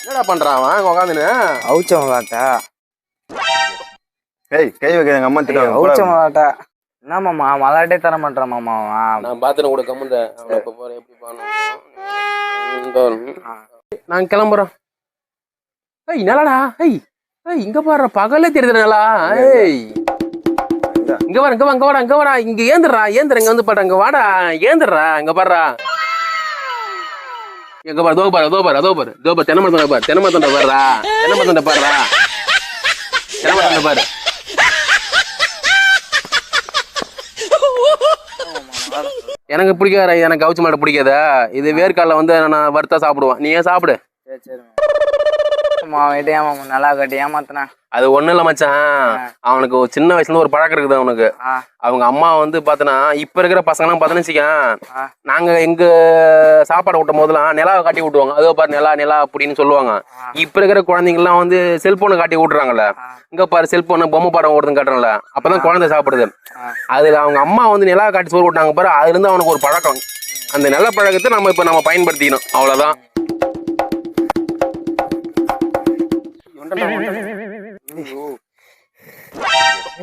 என்னடா பண்றான் அவன் உட்காந்துன்னு? அவுச்ச மலாட்டா. ஏய் கை வைக்க எங்க அம்மா திட்டுவாங்க. அவுச்ச மலாட்டா. என்ன மாமா மலாட்டே தர மாட்டான் மாமா அவன். நான் பாத்துன கூட கம்முன்ற. அவனை இப்ப போறேன் எப்படி பண்ணணும். நான் கிளம்புறேன். ஏய் நல்லாடா. ஏய் ஏய் இங்க பாரு பகலே தெரியுது நல்லா. ஏய் இங்க வா இங்க வா இங்க வாடா இங்க வாடா இங்க ஏந்திரா இங்க வந்து பாரு இங்க வாடா ஏந்திரா இங்க பாருடா. எங்க பாரு தோ பாரு தென்னமரத்தோட பாரு தென்னமரத்தோட பாருடா தென்னமரத்தோட பாருடா தென்னமரத்தோட பாரு. எனக்கு பிடிக்காத எனக்கு கவுச்சி மாட்டை பிடிக்காத. இது வேர்க்கால வந்து நான் வறுத்தா சாப்பிடுவேன். நீ ஏன் சாப்பிடு. சரி சரி நல்லா கட்டி ஏமாத்தினா. அது ஒண்ணும் இல்ல மச்சான். அவனுக்கு சின்ன வயசுல இருந்து ஒரு பழக்கம் இருக்குது அவனுக்கு. அவங்க அம்மா வந்து பாத்தனா இப்ப இருக்கிற பசங்க எல்லாம் பாத்தீங்கன்னா நாங்க எங்க சாப்பாடு விட்டும் போதெல்லாம் நிலாவை காட்டி விட்டுவாங்க. அதோ பாரு நிலா நிலா அப்படின்னு சொல்லுவாங்க. இப்ப இருக்கிற குழந்தைங்க எல்லாம் வந்து செல்போனை காட்டி விட்டுறாங்கல்ல. இங்க பாரு செல்போன் பொம்மை படம் ஓடுதுன்னு காட்டுறல. அப்பதான் குழந்தை சாப்பிடுது. அதுல அவங்க அம்மா வந்து நிலாவை காட்டி சோறு விட்டாங்க பாரு. அதுல இருந்து அவனுக்கு ஒரு பழக்கம். அந்த நல்ல பழக்கத்தை நம்ம பயன்படுத்திக்கணும் அவ்வளவுதான்.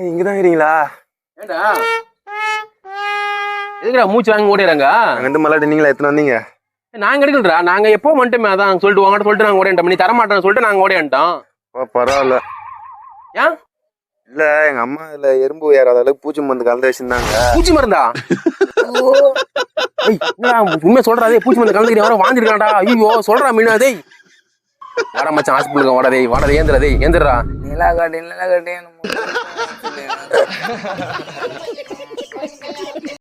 இங்கதான் இருக்கீங்களா? ஏண்டா எதுக்குடா மூச்சு வாங்கி ஓடிறாங்க? அங்கிருந்து மல்லாட்டி நீங்களா எத்தனை வந்தீங்க? நாங்க எடுக்கலடா. நாங்க எப்போ வந்துட்டோமே அதான் சொல்லிட்டு வாங்கன்னு சொல்லிட்டு நாங்க ஓடிட்டோம். நீ தரமாட்டோம்னு சொல்லிட்டு நாங்க ஓடிட்டோம். பரவாயில்ல. ஏன் இல்ல எங்க அம்மா இதுல எறும்பு ஏறாத அளவுக்கு பூச்சி மருந்து கலந்து வச்சிருந்தாங்க. பூச்சி மருந்தா? உண்மை சொல்றாதே பூச்சி மருந்து கலந்துக்கிறேன் வாங்கிருக்காண்டா. ஐயோ சொல்றா மீனாதே. வாடா மச்சான் ஹாஸ்பிட்டலுக்கு வாடா ஏந்திரா. நிலா காட்டி